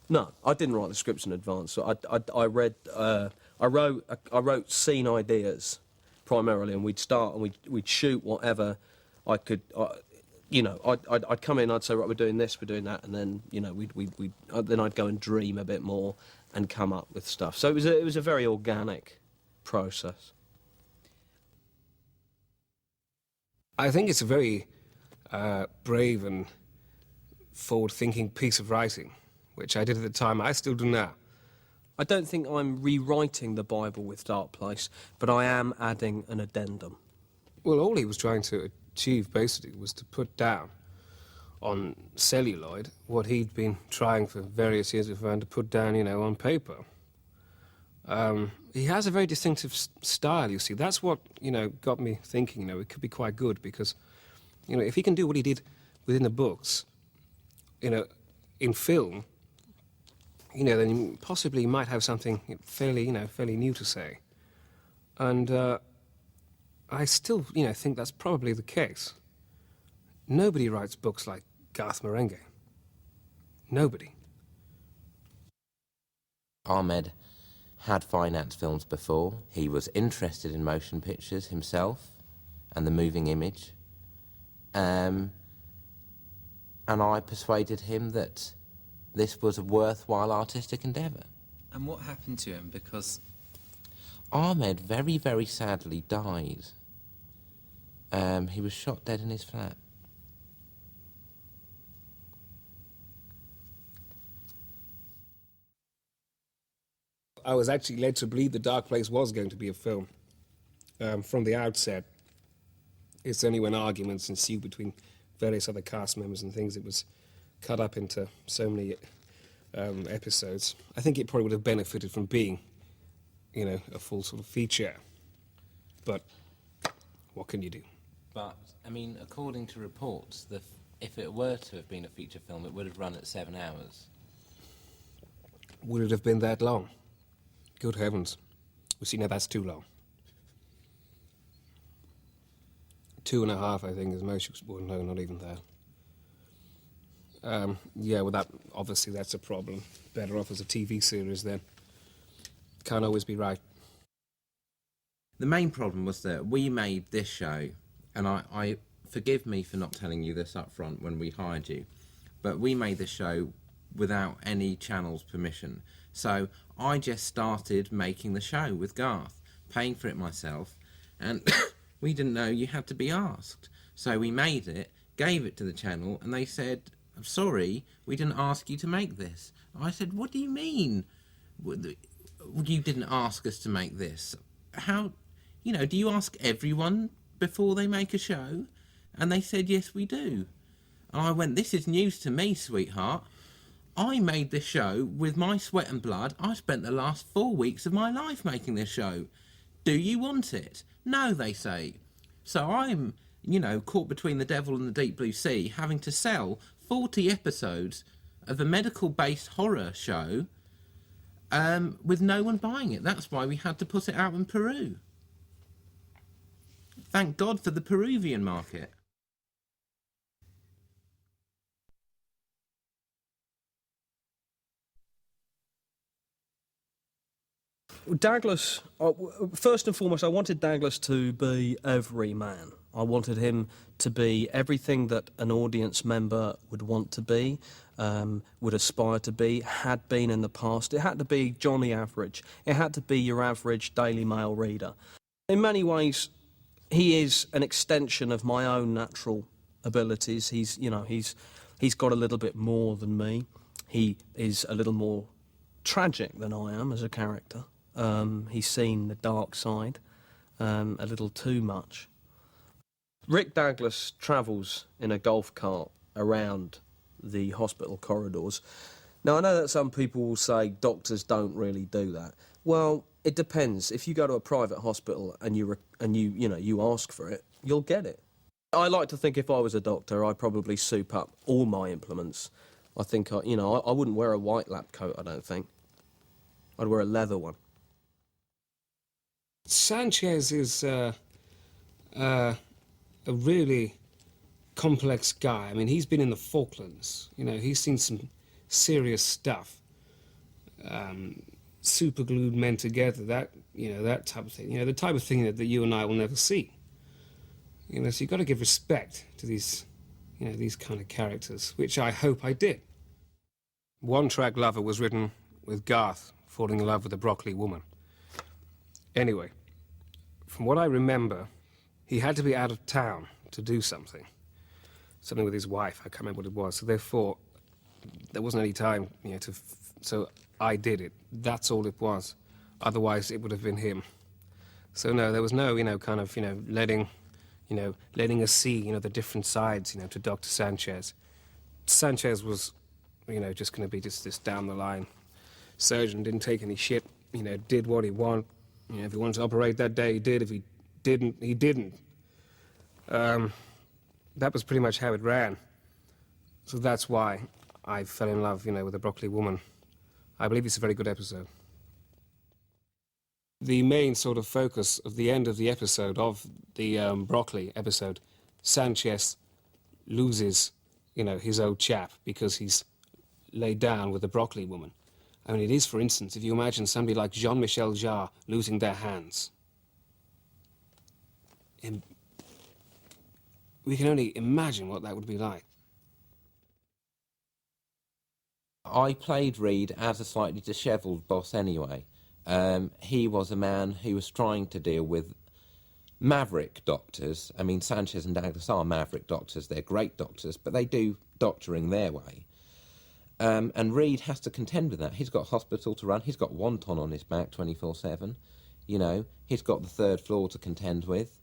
No, I didn't write the scripts in advance. So I wrote scene ideas primarily, and we'd start and we'd shoot whatever I could. I'd come in, I'd say, right, we're doing this, we're doing that, and then then I'd go and dream a bit more and come up with stuff. So it was a very organic process. I think it's a very brave and forward-thinking piece of writing, which I did at the time. I still do now. I don't think I'm rewriting the Bible with Darkplace, but I am adding an addendum. Well, all he was trying to achieve, basically, was to put down on celluloid what he'd been trying for various years of to put down, on paper. He has a very distinctive style, you see. That's what, got me thinking, it could be quite good, because, if he can do what he did within the books, in film, then he possibly might have something fairly new to say. And I still, think that's probably the case. Nobody writes books like Garth Marenghi. Nobody. Ahmed had financed films before. He was interested in motion pictures himself and the moving image. And I persuaded him that this was a worthwhile artistic endeavour. And what happened to him? Because Ahmed very, very sadly died. He was shot dead in his flat. I was actually led to believe that Darkplace was going to be a film. From the outset, it's only when arguments ensued between various other cast members and things, it was cut up into so many episodes. I think it probably would have benefited from being, a full sort of feature. But what can you do? But, according to reports, if it were to have been a feature film, it would have run at 7 hours. Would it have been that long? Good heavens. Well, see, now that's too long. 2.5, I think, is most. Well, no, not even that. Yeah, well, obviously that's a problem. Better off as a TV series then. Can't always be right. The main problem was that we made this show, and I forgive me for not telling you this up front when we hired you, but we made this show without any channel's permission. So I just started making the show with Garth, paying for it myself, and we didn't know you had to be asked. So we made it, gave it to the channel, and they said, "I'm sorry, we didn't ask you to make this." I said, "What do you mean? You didn't ask us to make this? How, do you ask everyone before they make a show?" And they said, "Yes, we do." And I went, "This is news to me, sweetheart. I made this show with my sweat and blood. I spent the last 4 weeks of my life making this show. Do you want it?" "No," they say. So I'm, caught between the devil and the deep blue sea, having to sell 40 episodes of a medical-based horror show with no one buying it. That's why we had to put it out in Peru. Thank God for the Peruvian market. Douglas, first and foremost, I wanted Douglas to be every man. I wanted him to be everything that an audience member would want to be, would aspire to be, had been in the past. It had to be Johnny Average. It had to be your average Daily Mail reader. In many ways, he is an extension of my own natural abilities. He's got a little bit more than me. He is a little more tragic than I am as a character. He's seen the dark side a little too much. Rick Douglas travels in a golf cart around the hospital corridors. Now, I know that some people will say doctors don't really do that. Well, it depends. If you go to a private hospital and you ask for it, you'll get it. I like to think if I was a doctor, I'd probably soup up all my implements. I think I wouldn't wear a white lab coat, I don't think. I'd wear a leather one. Sanchez is a really complex guy. I mean, he's been in the Falklands. He's seen some serious stuff. super glued men together, that type of thing. The type of thing that you and I will never see. So you've got to give respect to these kind of characters, which I hope I did. One Track Lover was written with Garth falling in love with a broccoli woman. Anyway, from what I remember, he had to be out of town to do something with his wife. I can't remember what it was. So therefore, there wasn't any time, so I did it. That's all it was. Otherwise, it would have been him. So no, there was no, letting us see, the different sides, to Dr. Sanchez. Sanchez was, just going to be just this down-the-line surgeon, didn't take any shit, did what he wanted. If he wanted to operate that day, he did. If he didn't, he didn't. That was pretty much how it ran. So that's why I fell in love, with a broccoli woman. I believe it's a very good episode. The main sort of focus of the end of the episode, of the broccoli episode, Sanchez loses, his old chap because he's laid down with a broccoli woman. I mean, it is, for instance, if you imagine somebody like Jean-Michel Jarre losing their hands. We can only imagine what that would be like. I played Reed as a slightly dishevelled boss anyway. He was a man who was trying to deal with maverick doctors. I mean, Sanchez and Douglas are maverick doctors. They're great doctors, but they do doctoring their way. And Reed has to contend with that. He's got a hospital to run. He's got Wonton on his back 24/7. He's got the third floor to contend with.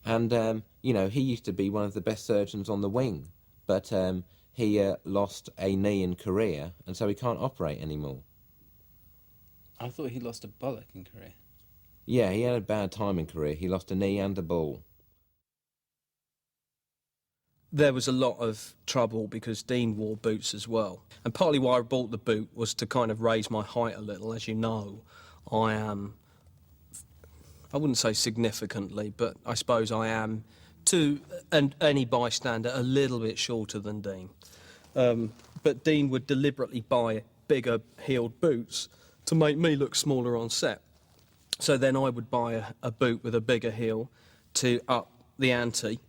And, he used to be one of the best surgeons on the wing. But he lost a knee in Korea, and so he can't operate anymore. I thought he lost a bollock in Korea. Yeah, he had a bad time in Korea. He lost a knee and a ball. There was a lot of trouble because Dean wore boots as well. And partly why I bought the boot was to kind of raise my height a little. As you know, I am, I wouldn't say significantly, but I suppose I am, to any bystander, a little bit shorter than Dean. But Dean would deliberately buy bigger heeled boots to make me look smaller on set. So then I would buy a boot with a bigger heel to up the ante.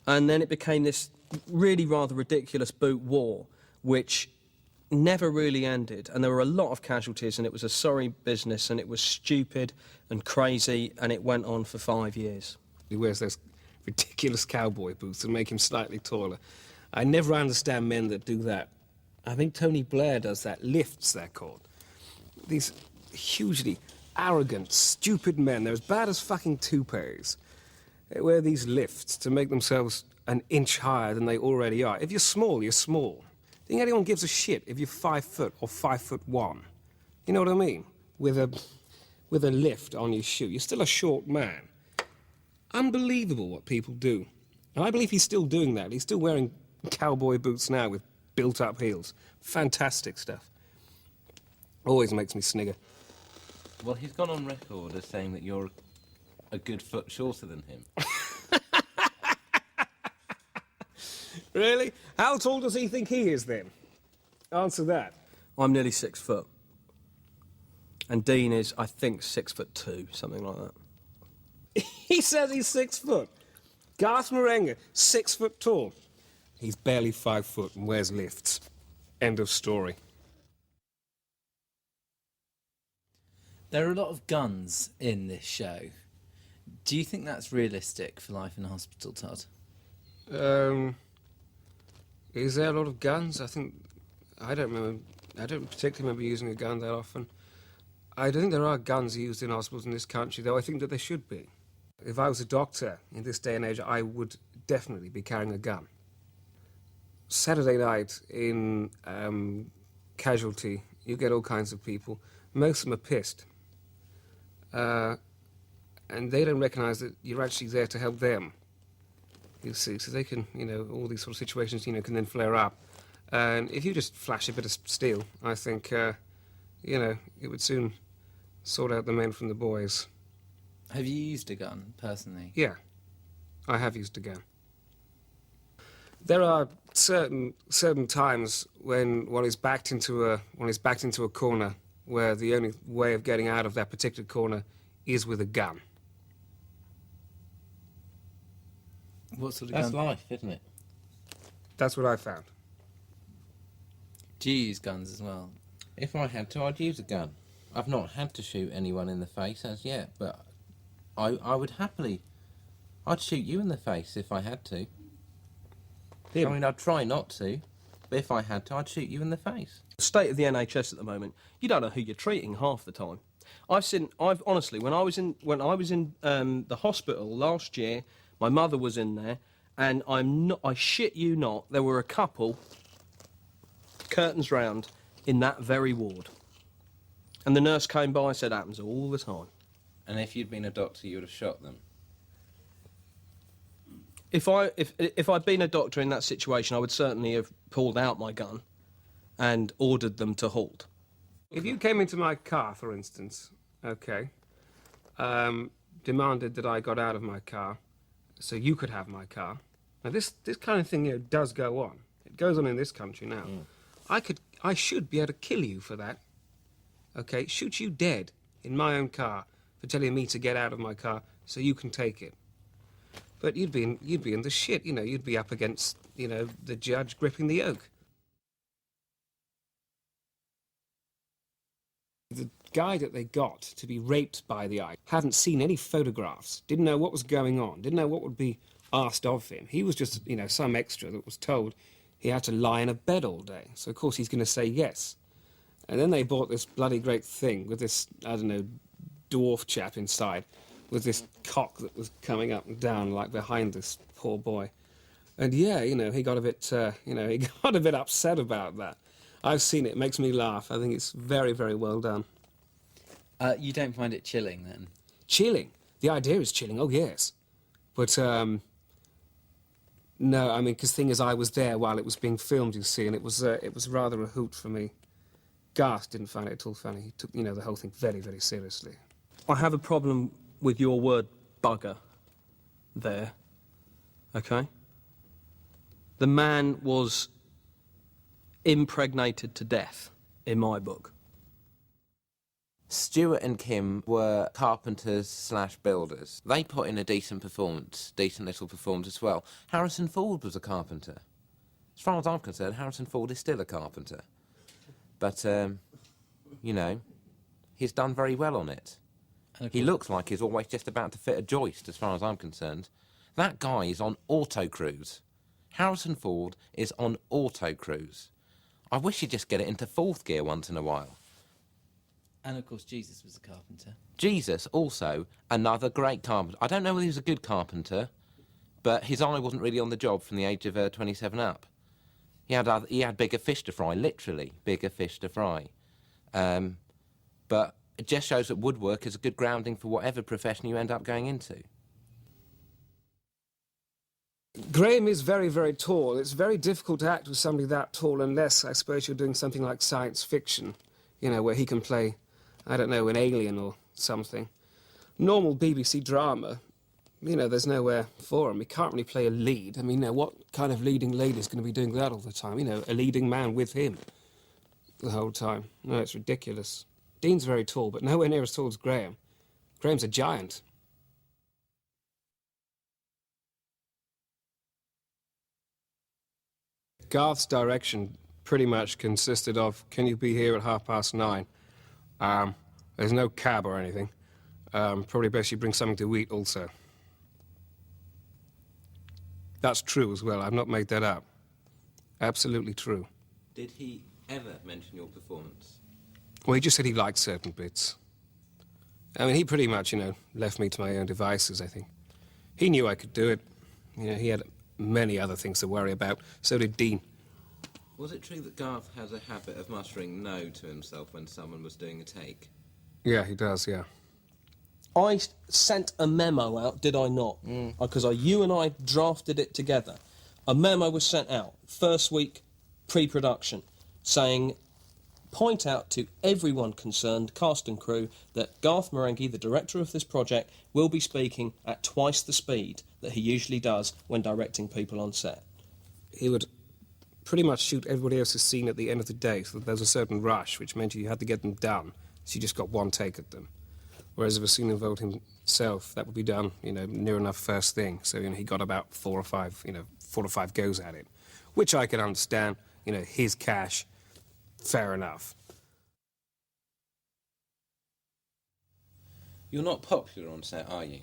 And then it became this really rather ridiculous boot war, which never really ended. And there were a lot of casualties, and it was a sorry business, and it was stupid and crazy, and it went on for 5 years. He wears those ridiculous cowboy boots that make him slightly taller. I never understand men that do that. I think Tony Blair does that. Lifts, they're called. These hugely arrogant, stupid men, they're as bad as fucking toupees. They wear these lifts to make themselves an inch higher than they already are. If you're small, you're small. Think anyone gives a shit if you're 5 foot or 5'1"? You know what I mean? With a lift on your shoe. You're still a short man. Unbelievable what people do. And I believe he's still doing that. He's still wearing cowboy boots now with built-up heels. Fantastic stuff. Always makes me snigger. Well, he's gone on record as saying that you're a good foot shorter than him. Really? How tall does he think he is, then? Answer that. I'm nearly 6 foot. And Dean is, I think, 6'2", something like that. He says he's 6 foot. Garth Marenghi, 6 foot tall. He's barely 5 foot and wears lifts. End of story. There are a lot of guns in this show. Do you think that's realistic for life in a hospital, Todd? Is there a lot of guns? I don't particularly remember using a gun that often. I don't think there are guns used in hospitals in this country, though I think that there should be. If I was a doctor in this day and age, I would definitely be carrying a gun. Saturday night in Casualty, you get all kinds of people. Most of them are pissed. And they don't recognise that you're actually there to help them. You see, so they can, all these sort of situations, can then flare up. And if you just flash a bit of steel, I think, it would soon sort out the men from the boys. Have you used a gun, personally? Yeah, I have used a gun. There are certain times when one is backed into a corner where the only way of getting out of that particular corner is with a gun. What sort of That's gun? life, isn't it? That's what I found. Do you use guns as well? If I had to, I'd use a gun. I've not had to shoot anyone in the face as yet, but I would happily... I'd shoot you in the face if I had to. Him? I mean, I'd try not to, but if I had to, I'd shoot you in the face. The state of the NHS at the moment, you don't know who you're treating half the time. I've honestly, when I was in the hospital last year, my mother was in there, and I shit you not, there were a couple, curtains round, in that very ward. And the nurse came by and said, happens all the time. And if you'd been a doctor, you would have shot them. If I'd been a doctor in that situation, I would certainly have pulled out my gun and ordered them to halt. If you came into my car, for instance, demanded that I got out of my car so you could have my car. Now, this kind of thing, does go on. It goes on in this country now. I should be able to kill you for that. Okay, shoot you dead in my own car for telling me to get out of my car so you can take it. But you'd be in the shit, you'd be up against, the judge gripping the yoke. The guy that they got to be raped by the eye hadn't seen any photographs, didn't know what was going on, didn't know what would be asked of him. He was just, some extra that was told he had to lie in a bed all day. So, of course, he's going to say yes. And then they bought this bloody great thing with this, dwarf chap inside, with this cock that was coming up and down, like, behind this poor boy. And, yeah, he got a bit, he got a bit upset about that. I've seen it. It makes me laugh. I think it's very, very well done. You don't find it chilling, then? Chilling? The idea is chilling, oh, yes. But, no, because thing is, I was there while it was being filmed, you see, and it was rather a hoot for me. Garth didn't find it at all funny. He took, the whole thing very, very seriously. I have a problem with your word bugger there, okay? The man was impregnated to death, in my book. Stuart and Kim were carpenters / builders. They put in a decent little performance as well. Harrison Ford was a carpenter. As far as I'm concerned, Harrison Ford is still a carpenter. But, he's done very well on it. He looks like he's always just about to fit a joist, as far as I'm concerned. That guy is on auto cruise. Harrison Ford is on auto cruise. I wish he'd just get it into fourth gear once in a while. And, of course, Jesus was a carpenter. Jesus, also, another great carpenter. I don't know whether he was a good carpenter, but his eye wasn't really on the job from the age of 27 up. He had bigger fish to fry, literally, bigger fish to fry. But it just shows that woodwork is a good grounding for whatever profession you end up going into. Graham is very, very tall. It's very difficult to act with somebody that tall unless, I suppose, you're doing something like science fiction, where he can play, I don't know, an alien or something. Normal BBC drama, there's nowhere for him. He can't really play a lead. What kind of leading lady is going to be doing that all the time? A leading man with him the whole time. No, it's ridiculous. Dean's very tall, but nowhere near as tall as Graham. Graham's a giant. Garth's direction pretty much consisted of, can you be here at 9:30? There's no cab or anything. Probably best you bring something to eat also. That's true as well. I've not made that up. Absolutely true. Did he ever mention your performance? Well, he just said he liked certain bits. He pretty much, left me to my own devices, I think. He knew I could do it. He had many other things to worry about. So did Dean. Was it true that Garth has a habit of muttering no to himself when someone was doing a take? Yeah, he does, yeah. I sent a memo out, did I not? Because you and I drafted it together. A memo was sent out, first week, pre-production, saying, point out to everyone concerned, cast and crew, that Garth Marenghi, the director of this project, will be speaking at twice the speed that he usually does when directing people on set. He would pretty much shoot everybody else's scene at the end of the day, so that there's a certain rush, which meant you had to get them done, so you just got one take at them. Whereas if a scene involved himself, that would be done, near enough first thing. So, he got about 4 or 5 goes at it, which I can understand. His cash, fair enough. You're not popular on set, are you?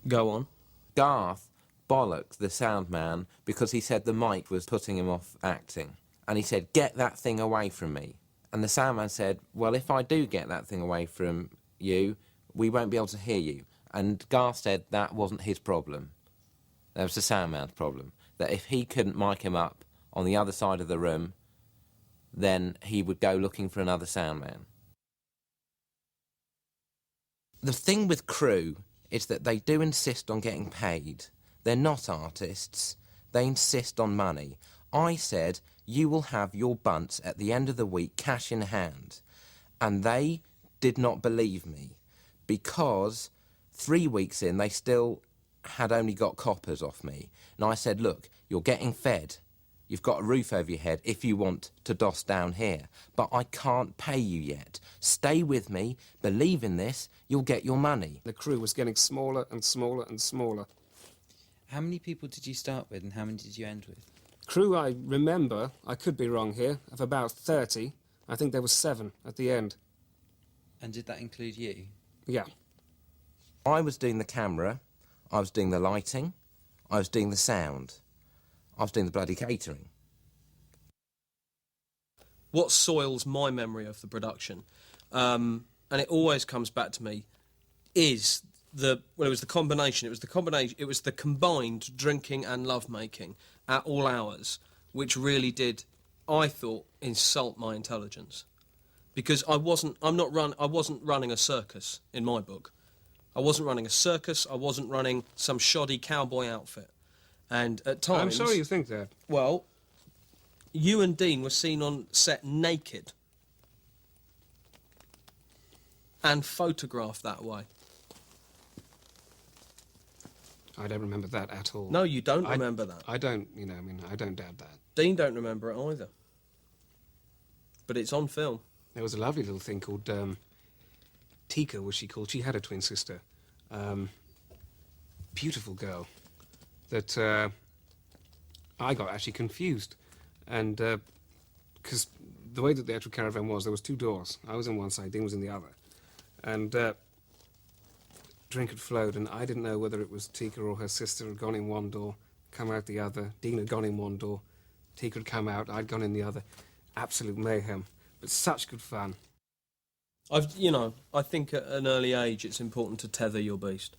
Go on. Garth bollocked the sound man because he said the mic was putting him off acting. And he said, "Get that thing away from me." And the sound man said, "Well, if I do get that thing away from you, we won't be able to hear you." And Garth said that wasn't his problem. That was the sound man's problem. That if he couldn't mic him up on the other side of the room, then he would go looking for another sound man. The thing with crew is that they do insist on getting paid. They're not artists. They insist on money. I said, "You will have your bunts at the end of the week, cash in hand." And they did not believe me, because 3 weeks in, they still had only got coppers off me. And I said, "Look, you're getting fed. You've got a roof over your head if you want to doss down here. But I can't pay you yet. Stay with me, believe in this, you'll get your money." The crew was getting smaller and smaller and smaller. How many people did you start with and how many did you end with? Crew, I remember, I could be wrong here, of about 30. I think there was 7 at the end. And did that include you? Yeah. I was doing the camera, I was doing the lighting, I was doing the sound, I was doing the bloody catering. What soils my memory of the production, and it always comes back to me, is it was the combined drinking and lovemaking at all hours, which really did, I thought, insult my intelligence, because I wasn't running a circus in my book. I wasn't running a circus. I wasn't running some shoddy cowboy outfit, and at times, I'm sorry you think that. well, you and Dean were seen on set naked and photographed that way. I don't remember that at all. No, you don't remember that. I don't, I don't doubt that. Dean don't remember it either. But it's on film. There was a lovely little thing called Tika, was she called? She had a twin sister. Beautiful girl. That I got actually confused. And because the way that the actual caravan was, there was 2 doors. I was on one side, Dean was in the other. And drink had flowed, and I didn't know whether it was Tika or her sister had gone in one door, come out the other. Dean had gone in one door, Tika had come out, I'd gone in the other. Absolute mayhem, but such good fun. I think at an early age it's important to tether your beast.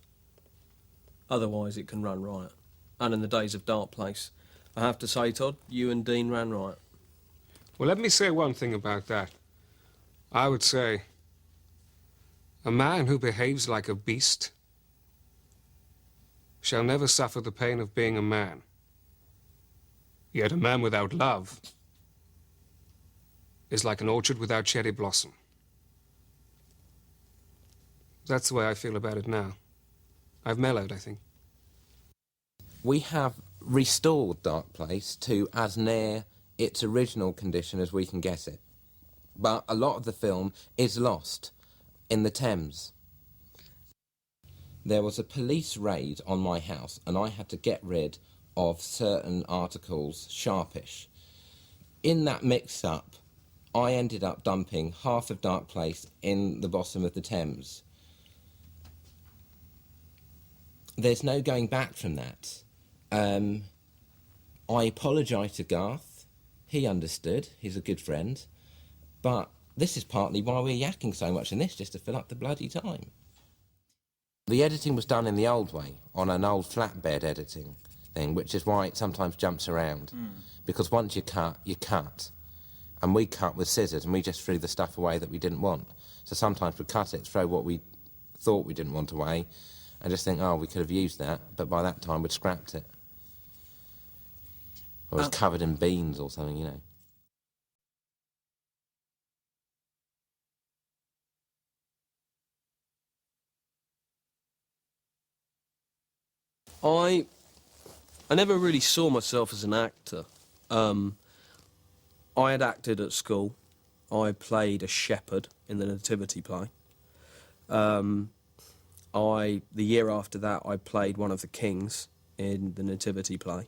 Otherwise it can run riot. And in the days of Darkplace, I have to say, Todd, you and Dean ran riot. Well, let me say one thing about that. I would say a man who behaves like a beast shall never suffer the pain of being a man. Yet a man without love is like an orchard without cherry blossom. That's the way I feel about it now. I've mellowed, I think. We have restored Darkplace to as near its original condition as we can get it. But a lot of the film is lost in the Thames. There was a police raid on my house and I had to get rid of certain articles, sharpish. In that mix-up, I ended up dumping half of Darkplace in the bottom of the Thames. There's no going back from that. I apologised to Garth. He understood. He's a good friend. But this is partly why we're yakking so much in this, just to fill up the bloody time. The editing was done in the old way, on an old flatbed editing thing, which is why it sometimes jumps around. Because once you cut. And we cut with scissors, and we just threw the stuff away that we didn't want. So sometimes we'd cut it, throw what we thought we didn't want away, and just think, oh, we could have used that, but by that time we'd scrapped it. Or it was covered in beans or something, I I never really saw myself as an actor. I had acted at school. I played a shepherd in the nativity play. The year after that, I played one of the kings in the nativity play.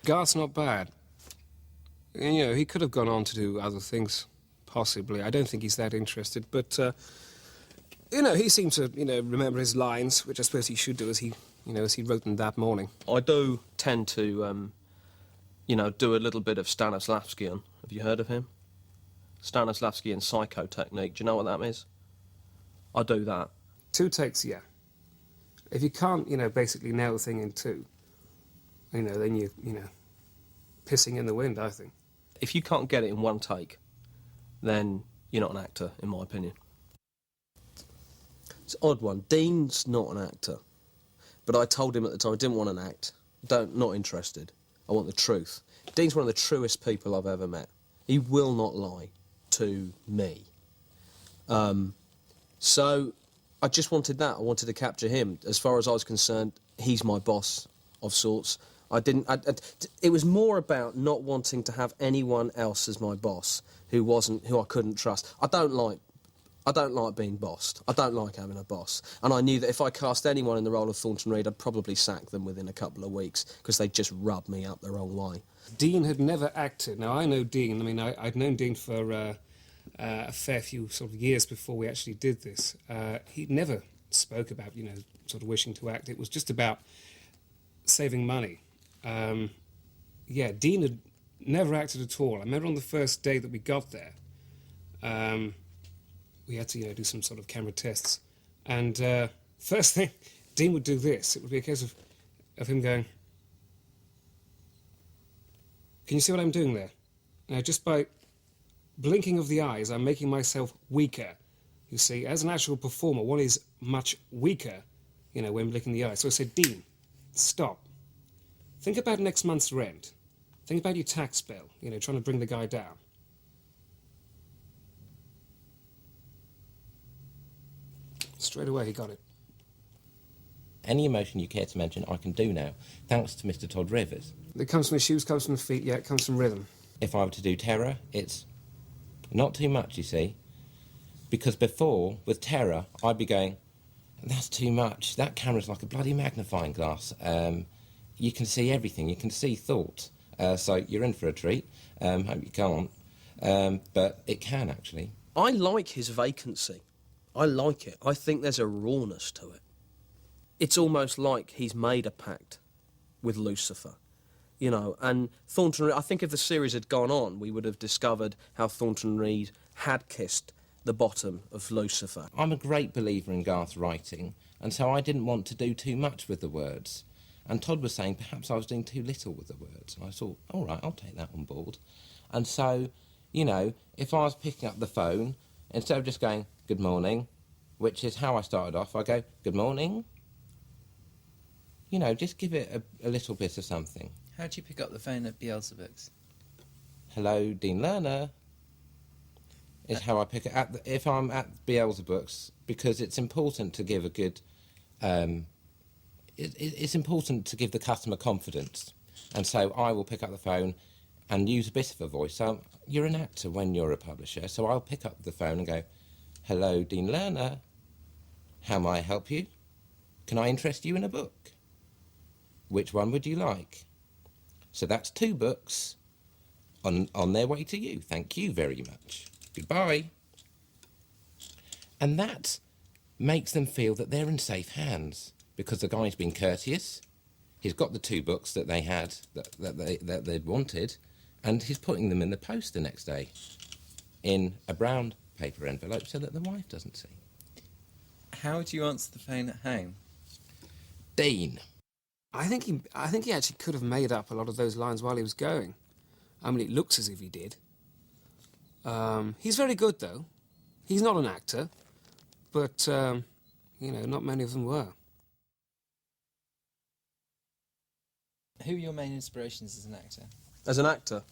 Garth's not bad. You know, he could have gone on to do other things, possibly. I don't think he's that interested, but, you know, he seems to, you know, remember his lines, which I suppose he should do as he, you know, as he wrote them that morning. I do tend to, you know, do a little bit of Stanislavskian. Have you heard of him? Stanislavskian psychotechnique. Do you know what that is? I do that. 2 takes, yeah. If you can't, you know, basically nail the thing in 2, you know, then you know, pissing in the wind, I think. If you can't get it in 1 take, then you're not an actor, in my opinion. It's an odd one. Dean's not an actor. But I told him at the time I didn't want an act. Not interested. I want the truth. Dean's one of the truest people I've ever met. He will not lie to me. So I just wanted that. I wanted to capture him. As far as I was concerned, he's my boss of sorts. It was more about not wanting to have anyone else as my boss who I couldn't trust. I don't like being bossed. I don't like having a boss. And I knew that if I cast anyone in the role of Thornton Reed, I'd probably sack them within a couple of weeks because they'd just rub me up the wrong way. Dean had never acted. Now, I know Dean. I mean, I'd known Dean for a fair few sort of years before we actually did this. He never spoke about, you know, sort of wishing to act. It was just about saving money. Yeah, Dean had never acted at all. I remember on the first day that we got there, we had to, you know, do some sort of camera tests. And first thing, Dean would do this. It would be a case of him going, "Can you see what I'm doing there? Now, just by blinking of the eyes, I'm making myself weaker. You see, as an actual performer, one is much weaker, you know, when blinking the eyes." So I said, "Dean, stop. Think about next month's rent. Think about your tax bill, you know, trying to bring the guy down." Straight away, he got it. Any emotion you care to mention, I can do now, thanks to Mr. Todd Rivers. It comes from the shoes, comes from the feet, yeah, it comes from rhythm. If I were to do terror, it's not too much, you see. Because before, with terror, I'd be going, "That's too much. That camera's like a bloody magnifying glass. You can see everything. You can see thought. So you're in for a treat. Hope you can't. But it can, actually." I like his vacancy. I like it. I think there's a rawness to it. It's almost like he's made a pact with Lucifer, you know, and Thornton Reed, I think if the series had gone on, we would have discovered how Thornton Reed had kissed the bottom of Lucifer. I'm a great believer in Garth writing, and so I didn't want to do too much with the words. And Todd was saying perhaps I was doing too little with the words. And I thought, all right, I'll take that on board. And so, you know, if I was picking up the phone, instead of just going, "Good morning," which is how I started off, I go, "Good morning." You know, just give it a little bit of something. How do you pick up the phone at Beelzebub's? "Hello, Dean Lerner," is how I pick it up if I'm at Beelzebub's, because it's important to give a good... It's important to give the customer confidence. And so I will pick up the phone and use a bit of a voice. So you're an actor when you're a publisher, so I'll pick up the phone and go, "Hello, Dean Lerner. How may I help you? Can I interest you in a book? Which one would you like?" So that's 2 books on their way to you. Thank you very much. Goodbye. And that makes them feel that they're in safe hands, because the guy's been courteous. He's got the 2 books that they had, that they'd wanted, and he's putting them in the post the next day in a brown paper envelope so that the wife doesn't see. How would you answer the phone at home? "Dean." I think he actually could have made up a lot of those lines while he was going. I mean, it looks as if he did. He's very good, though. He's not an actor, but, you know, not many of them were. Who are your main inspirations as an actor? As an actor?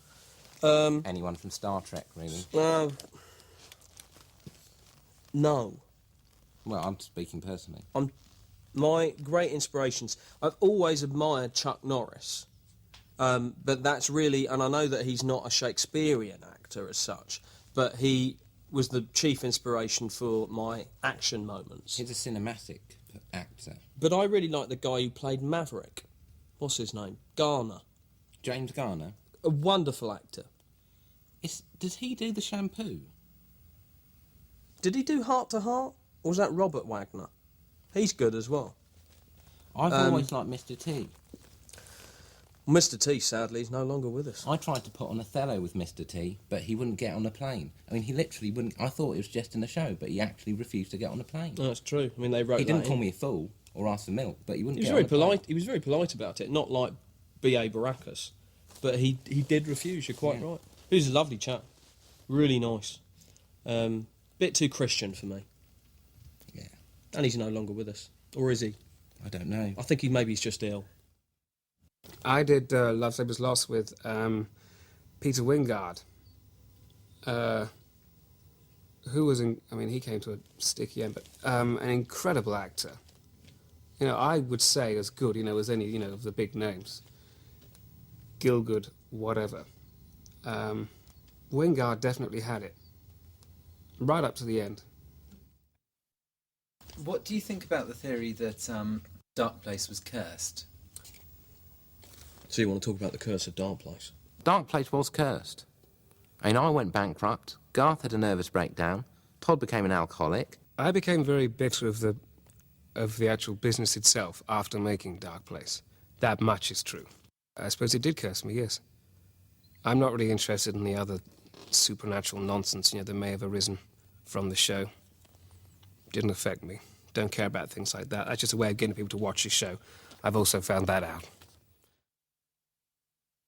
Anyone from Star Trek, really? No. Well, I'm speaking personally. My great inspirations, I've always admired Chuck Norris. But that's really, and I know that he's not a Shakespearean actor as such, but he was the chief inspiration for my action moments. He's a cinematic actor. But I really like the guy who played Maverick. What's his name? Garner. James Garner. A wonderful actor. Does he do the shampoo? Did he do Heart to Heart? Or was that Robert Wagner? He's good as well. I've always liked Mr. T. Mr. T, sadly, is no longer with us. I tried to put on Othello with Mr. T, but he wouldn't get on a plane. I mean, he literally wouldn't. I thought it was just in a show, but he actually refused to get on a plane. No, that's true. I mean, they wrote He didn't that call in. me a fool or ask for milk, but he wouldn't He was get very on a plane. polite. He was very polite about it, not like B.A. Baracus, but he did refuse. You're quite right. He was a lovely chap, really nice. Bit too Christian for me, Yeah, and he's no longer with us, or is he? I don't know. I think he's just ill. I did Love Saber's Lost with Peter Wingard, who was he came to a sticky end, but an incredible actor. You know, I would say as good, as any, of the big names. Gielgud, whatever. Wingard definitely had it. Right up to the end. What do you think about the theory that Darkplace was cursed? So you want to talk about the curse of Darkplace? Darkplace was cursed. I mean, I went bankrupt. Garth had a nervous breakdown. Todd became an alcoholic. I became very bitter of the actual business itself after making Darkplace. That much is true. I suppose it did curse me, yes. I'm not really interested in the other supernatural nonsense, that may have arisen from the show. Didn't affect me. Don't care about things like that. That's just a way of getting people to watch the show. I've also found that out.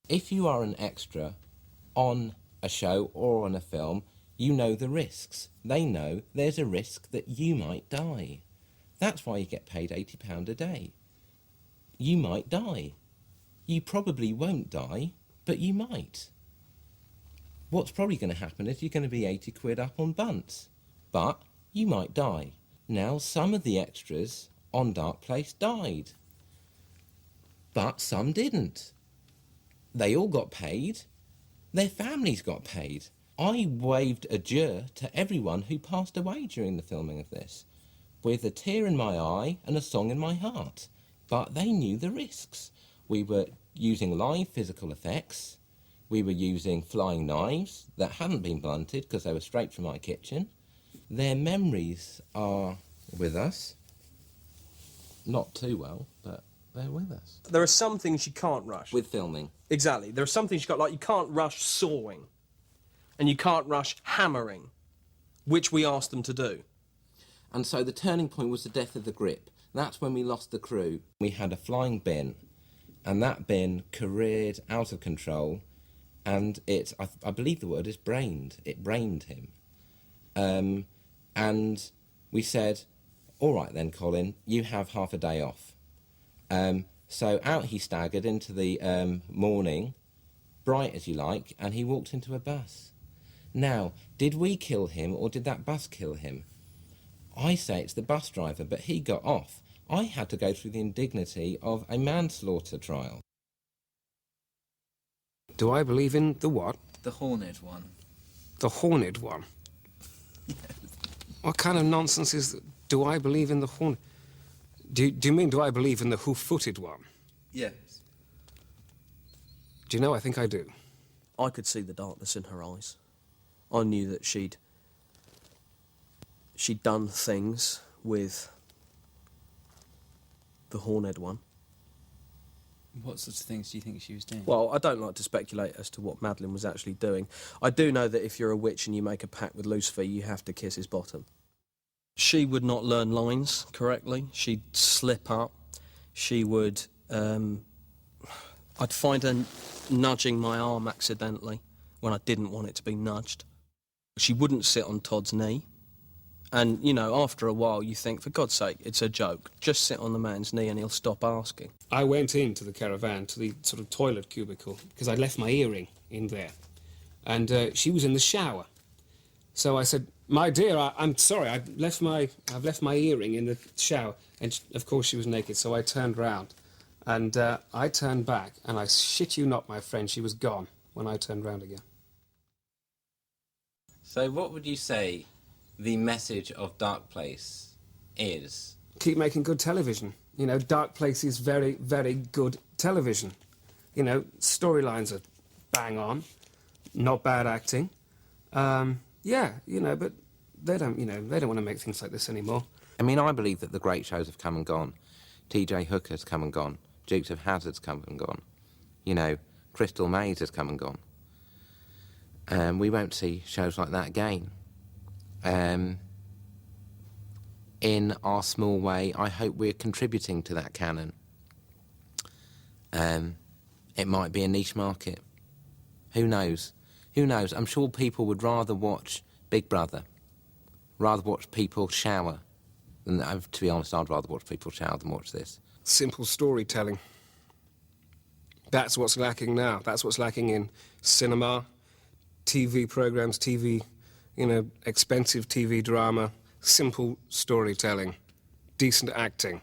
If you are an extra on a show or on a film, you know the risks. They know there's a risk that you might die. That's why you get paid £80 a day. You might die. You probably won't die, but you might. What's probably going to happen is you're going to be 80 quid up on bunts. But you might die. Now, some of the extras on Darkplace died. But some didn't. They all got paid. Their families got paid. I waved adieu to everyone who passed away during the filming of this, with a tear in my eye and a song in my heart. But they knew the risks. We were using live physical effects. We were using flying knives that hadn't been blunted because they were straight from my kitchen. Their memories are with us. Not too well, but they're with us. There are some things you can't rush. With filming. Exactly. There are some things you can't rush sawing, and you can't rush hammering, which we asked them to do. And so the turning point was the death of the grip. That's when we lost the crew. We had a flying bin, and that bin careered out of control, and I believe the word is brained. It brained him. And we said, all right then, Colin, you have half a day off. So out he staggered into the morning, bright as you like, and he walked into a bus. Now, did we kill him or did that bus kill him? I say it's the bus driver, but he got off. I had to go through the indignity of a manslaughter trial. Do I believe in the what? The Horned One. The Horned One? What kind of nonsense is that? Do I believe in the Horned? Do you mean, do I believe in the hoof-footed one? Yes. Do you know, I think I do. I could see the darkness in her eyes. I knew that she'd done things with the Horned One. What sorts of things do you think she was doing? Well, I don't like to speculate as to what Madeline was actually doing. I do know that if you're a witch and you make a pact with Lucifer, you have to kiss his bottom. She would not learn lines correctly. She'd slip up. She would... I'd find her nudging my arm accidentally when I didn't want it to be nudged. She wouldn't sit on Todd's knee. And, after a while you think, for God's sake, it's a joke. Just sit on the man's knee and he'll stop asking. I went into the caravan, to the sort of toilet cubicle, because I'd left my earring in there. And she was in the shower. So I said, my dear, I'm sorry, I've left my earring in the shower. And of course she was naked, so I turned round. And I turned back, and I shit you not, my friend, she was gone when I turned round again. So what would you say the message of Darkplace is? Keep making good television. You know, Darkplace is very, very good television. You know, storylines are bang on, not bad acting. Yeah, you know, but they don't want to make things like this anymore. I mean, I believe that the great shows have come and gone. T.J. Hooker's come and gone. Dukes of Hazzard's come and gone. You know, Crystal Maze has come and gone. We won't see shows like that again. In our small way, I hope we're contributing to that canon. It might be a niche market. Who knows? Who knows? I'm sure people would rather watch Big Brother, rather watch people shower. Than, to be honest, I'd rather watch people shower than watch this. Simple storytelling. That's what's lacking now. That's what's lacking in cinema, TV programs, TV, you know, expensive TV drama, simple storytelling, decent acting,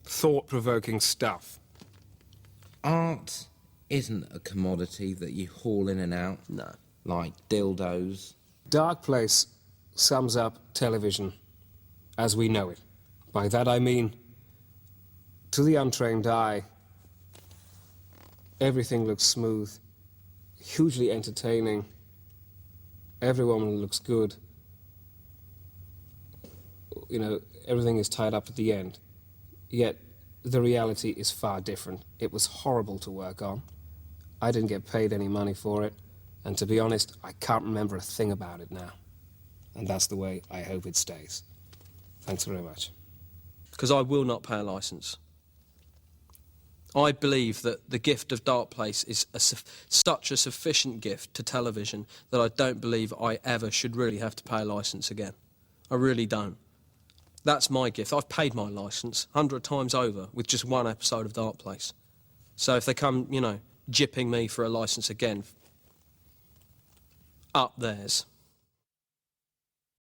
thought-provoking stuff. Art isn't a commodity that you haul in and out. No. Like dildos. Darkplace sums up television as we know it. By that I mean, to the untrained eye, everything looks smooth, hugely entertaining, every woman looks good, you know, everything is tied up at the end. Yet, the reality is far different. It was horrible to work on. I didn't get paid any money for it, and to be honest, I can't remember a thing about it now. And that's the way I hope it stays. Thanks very much. Because I will not pay a licence. I believe that the gift of Darkplace is such a sufficient gift to television that I don't believe I ever should really have to pay a licence again. I really don't. That's my gift. I've paid my licence 100 times over with just one episode of Darkplace. So if they come, you know, gypping me for a licence again, up theirs.